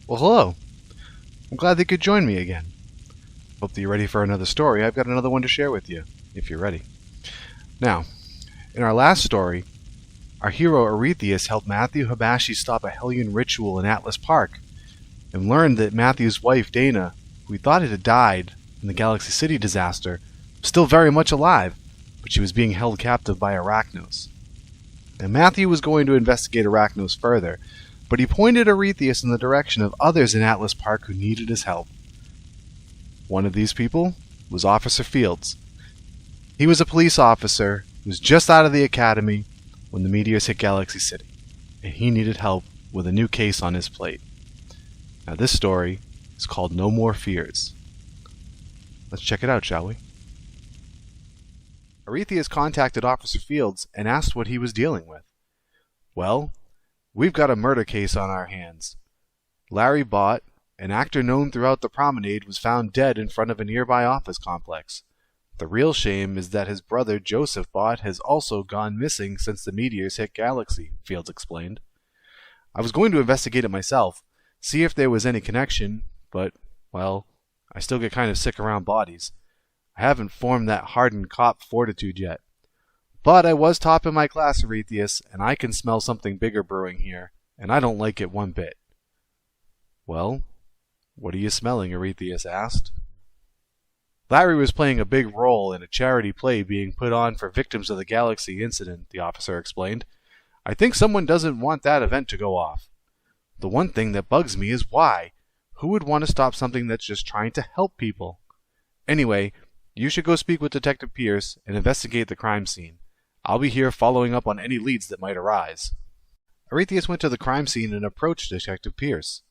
Well, hello. I'm glad that you could join me again. Hope that you're ready for another story. I've got another one to share with you, if you're ready. Now, in our last story, our hero Aurethious helped Matthew Habashi stop a Hellion ritual in Atlas Park, and learned that Matthew's wife, Dana, who he thought had died in the Galaxy City disaster, was still very much alive, but she was being held captive by Arachnos. And Matthew was going to investigate Arachnos further, but he pointed Aurethious in the direction of others in Atlas Park who needed his help. One of these people was Officer Fields. He was a police officer who was just out of the academy when the meteors hit Galaxy City, and he needed help with a new case on his plate. Now this story is called No More Fears. Let's check it out, shall we? Aurethious contacted Officer Fields and asked what he was dealing with. Well, we've got a murder case on our hands. Larry Bott, an actor known throughout the promenade, was found dead in front of a nearby office complex. The real shame is that his brother Joseph Bott has also gone missing since the meteors hit Galaxy, Fields explained. I was going to investigate it myself, see if there was any connection, but, well, I still get kind of sick around bodies. I haven't formed that hardened cop fortitude yet. But I was top in my class, Aurethious, and I can smell something bigger brewing here, and I don't like it one bit. Well, what are you smelling? Aurethious asked. Larry was playing a big role in a charity play being put on for victims of the Galaxy incident, the officer explained. I think someone doesn't want that event to go off. The one thing that bugs me is why. Who would want to stop something that's just trying to help people? Anyway, you should go speak with Detective Pierce and investigate the crime scene. I'll be here following up on any leads that might arise. Aurethious went to the crime scene and approached Detective Pierce.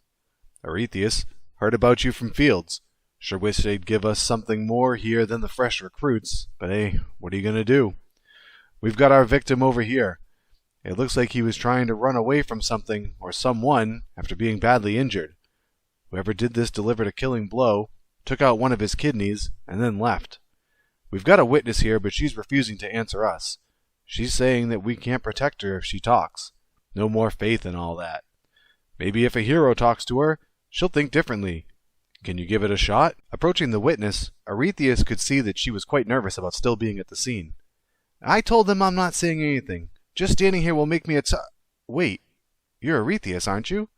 Aurethious, heard about you from Fields. Sure wish they'd give us something more here than the fresh recruits, but hey, what are you going to do? We've got our victim over here. It looks like he was trying to run away from something or someone after being badly injured. Whoever did this delivered a killing blow, took out one of his kidneys, and then left. We've got a witness here, but she's refusing to answer us. She's saying that we can't protect her if she talks. No more faith and all that. Maybe if a hero talks to her, she'll think differently. Can you give it a shot? Approaching the witness, Aurethious could see that she was quite nervous about still being at the scene. I told them I'm not saying anything. Just standing here will make me Wait, you're Aurethious, aren't you?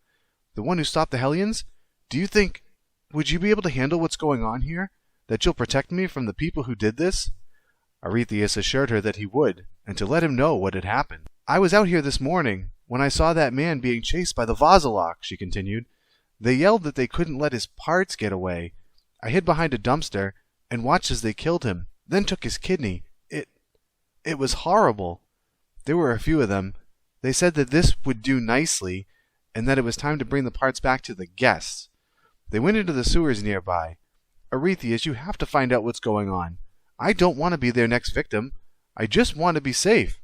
The one who stopped the Hellions? Do you think... Would you be able to handle what's going on here? That you'll protect me from the people who did this? Aurethious assured her that he would, and to let him know what had happened. I was out here this morning when I saw that man being chased by the Vazalok, she continued. They yelled that they couldn't let his parts get away. I hid behind a dumpster and watched as they killed him, then took his kidney. It was horrible. There were a few of them. They said that this would do nicely, and that it was time to bring the parts back to the guests. They went into the sewers nearby. Aurethious, you have to find out what's going on. I don't want to be their next victim. I just want to be safe.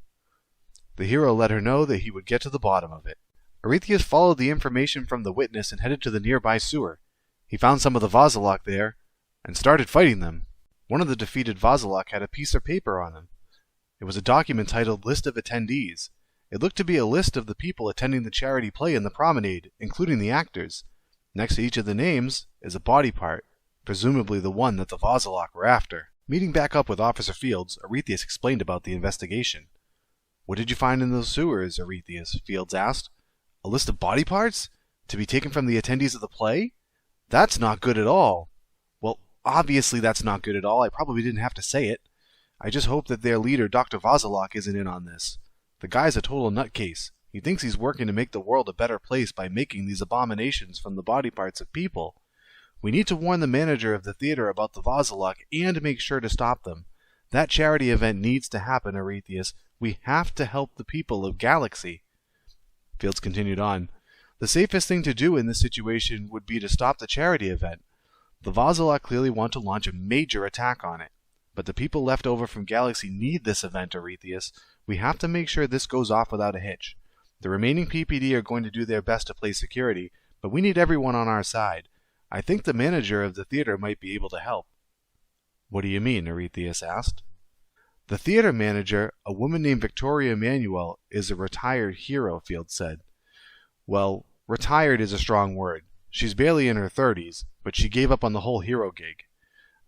The hero let her know that he would get to the bottom of it. Aurethious followed the information from the witness and headed to the nearby sewer. He found some of the Vazalok there and started fighting them. One of the defeated Vazalok had a piece of paper on him. It was a document titled List of Attendees. It looked to be a list of the people attending the charity play in the promenade, including the actors. Next to each of the names is a body part, presumably the one that the Vazalok were after. Meeting back up with Officer Fields, Aurethious explained about the investigation. What did you find in those sewers, Aurethious? Fields asked. A list of body parts? To be taken from the attendees of the play? That's not good at all. Well, obviously that's not good at all. I probably didn't have to say it. I just hope that their leader, Dr. Vazalok, isn't in on this. The guy's a total nutcase. He thinks he's working to make the world a better place by making these abominations from the body parts of people. We need to warn the manager of the theater about the Vazalok and make sure to stop them. That charity event needs to happen, Aurethious. We have to help the people of Galaxy. Fields continued on. The safest thing to do in this situation would be to stop the charity event. The Vazalok clearly want to launch a major attack on it. But the people left over from Galaxy need this event, Aurethious. We have to make sure this goes off without a hitch. The remaining PPD are going to do their best to play security, but we need everyone on our side. I think the manager of the theater might be able to help. What do you mean? Aurethious asked. The theater manager, a woman named Victoria Manuel, is a retired hero, Fields said. Well, retired is a strong word. She's barely in her 30s, but she gave up on the whole hero gig.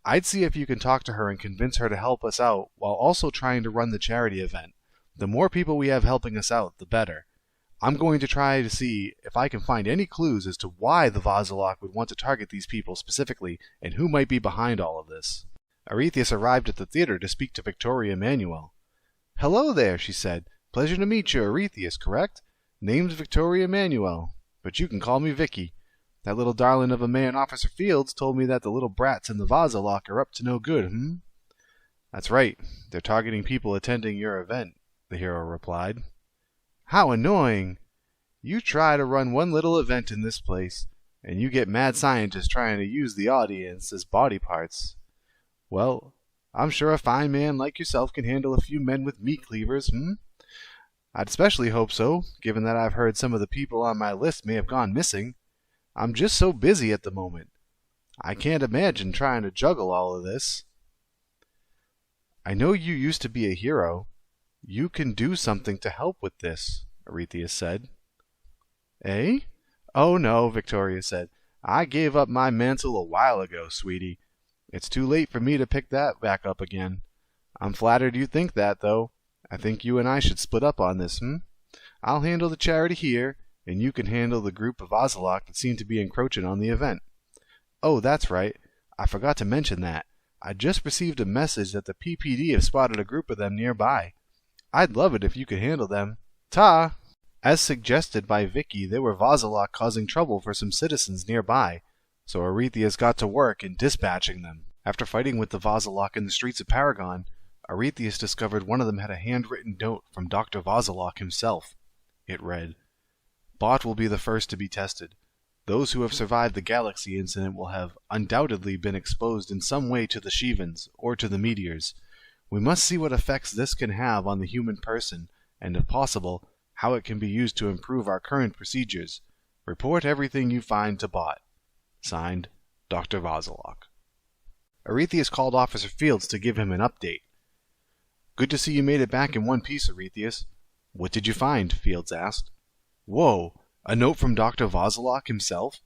I'd see if you can talk to her and convince her to help us out while also trying to run the charity event. The more people we have helping us out, the better. I'm going to try to see if I can find any clues as to why the Vazalok would want to target these people specifically and who might be behind all of this. Aurethious arrived at the theater to speak to Victoria Manuel. "Hello there," she said. "Pleasure to meet you, Aurethious, correct? Name's Victoria Manuel, but you can call me Vicky. That little darling of a man, Officer Fields, told me that the little brats in the Vazalok are up to no good, "That's right. They're targeting people attending your event," the hero replied. "How annoying! You try to run one little event in this place, and you get mad scientists trying to use the audience as body parts. Well, I'm sure a fine man like yourself can handle a few men with meat cleavers, I'd especially hope so, given that I've heard some of the people on my list may have gone missing. I'm just so busy at the moment. I can't imagine trying to juggle all of this." "I know you used to be a hero. You can do something to help with this," Aurethious said. "Eh? Oh no," Victoria said. "I gave up my mantle a while ago, sweetie. It's too late for me to pick that back up again. I'm flattered you think that, though. I think you and I should split up on this, I'll handle the charity here, and you can handle the group of Vazalok that seem to be encroaching on the event. Oh, that's right. I forgot to mention that. I just received a message that the PPD have spotted a group of them nearby. I'd love it if you could handle them. Ta!" As suggested by Vicky, there were Vazalok causing trouble for some citizens nearby, so Aurethious got to work in dispatching them. After fighting with the Vazalok in the streets of Paragon, Aurethious discovered one of them had a handwritten note from Dr. Vazalok himself. It read, "Bot will be the first to be tested. Those who have survived the galaxy incident will have undoubtedly been exposed in some way to the Shivans or to the meteors. We must see what effects this can have on the human person, and if possible, how it can be used to improve our current procedures. Report everything you find to Bot. Signed, Dr. Vazalok." Aurethious called Officer Fields to give him an update. "Good to see you made it back in one piece, Aurethious. What did you find?" Fields asked. "Whoa, a note from Dr. Vazalok himself?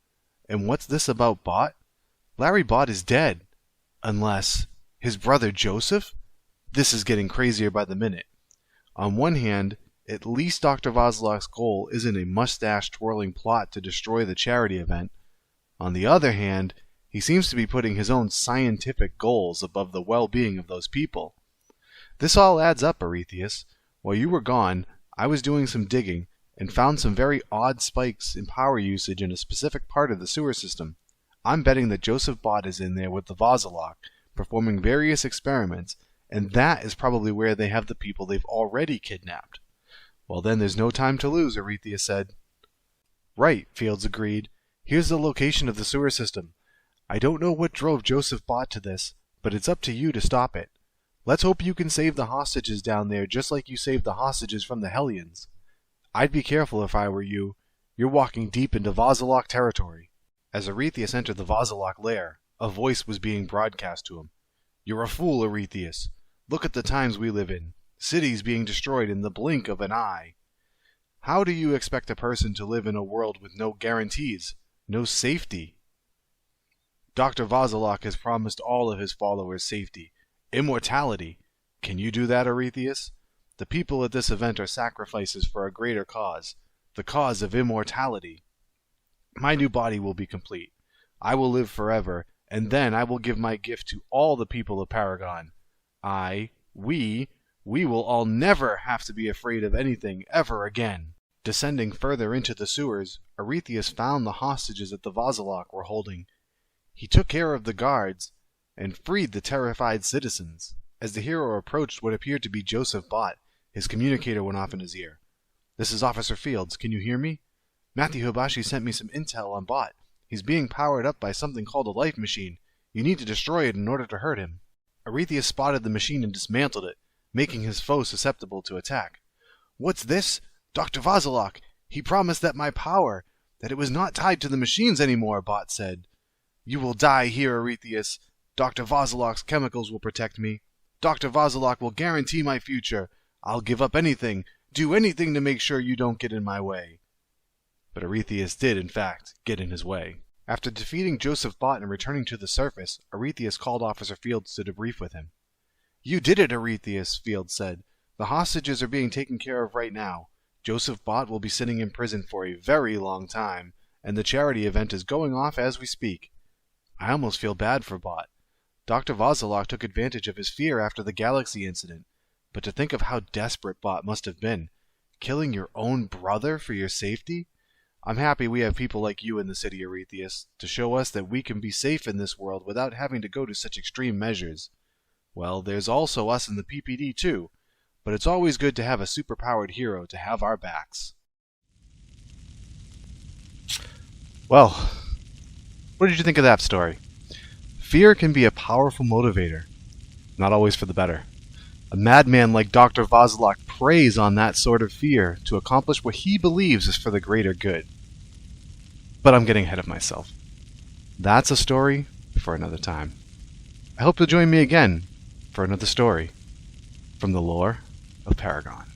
And what's this about Bot? Larry Bot is dead. Unless his brother Joseph? This is getting crazier by the minute. On one hand, at least Dr. Vazalok's goal isn't a mustache-twirling plot to destroy the charity event. On the other hand, he seems to be putting his own scientific goals above the well-being of those people. This all adds up, Aurethious. While you were gone, I was doing some digging and found some very odd spikes in power usage in a specific part of the sewer system. I'm betting that Joseph Bott is in there with the Vazalok, performing various experiments, and that is probably where they have the people they've already kidnapped." "Well, then there's no time to lose," Aurethious said. "Right," Fields agreed. "Here's the location of the sewer system. I don't know what drove Joseph Bott to this, but it's up to you to stop it. Let's hope you can save the hostages down there just like you saved the hostages from the Hellions. I'd be careful if I were you. You're walking deep into Vazalok territory." As Aurethious entered the Vazalok lair, a voice was being broadcast to him. "You're a fool, Aurethious. Look at the times we live in. Cities being destroyed in the blink of an eye. How do you expect a person to live in a world with no guarantees, no safety? Dr. Vazalok has promised all of his followers safety, immortality. Can you do that, Aurethious? The people at this event are sacrifices for a greater cause, the cause of immortality. My new body will be complete. I will live forever, and then I will give my gift to all the people of Paragon. We will all never have to be afraid of anything ever again." Descending further into the sewers, Aurethious found the hostages that the Vazalok were holding. He took care of the guards and freed the terrified citizens. As the hero approached what appeared to be Joseph Bott, his communicator went off in his ear. "This is Officer Fields. Can you hear me? Matthew Hibashi sent me some intel on Bott. He's being powered up by something called a life machine. You need to destroy it in order to hurt him." Aurethious spotted the machine and dismantled it, making his foe susceptible to attack. "What's this? Dr. Vazalok! He promised that my power, that it was not tied to the machines anymore," Bott said. "You will die here, Aurethious. Dr. Vazalok's chemicals will protect me. Dr. Vazalok will guarantee my future. I'll give up anything, do anything to make sure you don't get in my way." But Aurethious did, in fact, get in his way. After defeating Joseph Bott and returning to the surface, Aurethious called Officer Fields to debrief with him. "You did it, Aurethious," Fields said. "The hostages are being taken care of right now. Joseph Bott will be sitting in prison for a very long time, and the charity event is going off as we speak." "I almost feel bad for Bott. Dr. Vozelok took advantage of his fear after the Galaxy incident. But to think of how desperate Bott must have been. Killing your own brother for your safety? I'm happy we have people like you in the city, Aurethious, to show us that we can be safe in this world without having to go to such extreme measures. Well, there's also us in the PPD too, but it's always good to have a superpowered hero to have our backs." Well, what did you think of that story? Fear can be a powerful motivator, not always for the better. A madman like Dr. Vozelok preys on that sort of fear to accomplish what he believes is for the greater good. But I'm getting ahead of myself. That's a story for another time. I hope you'll join me again for another story from the Lore of Paragon.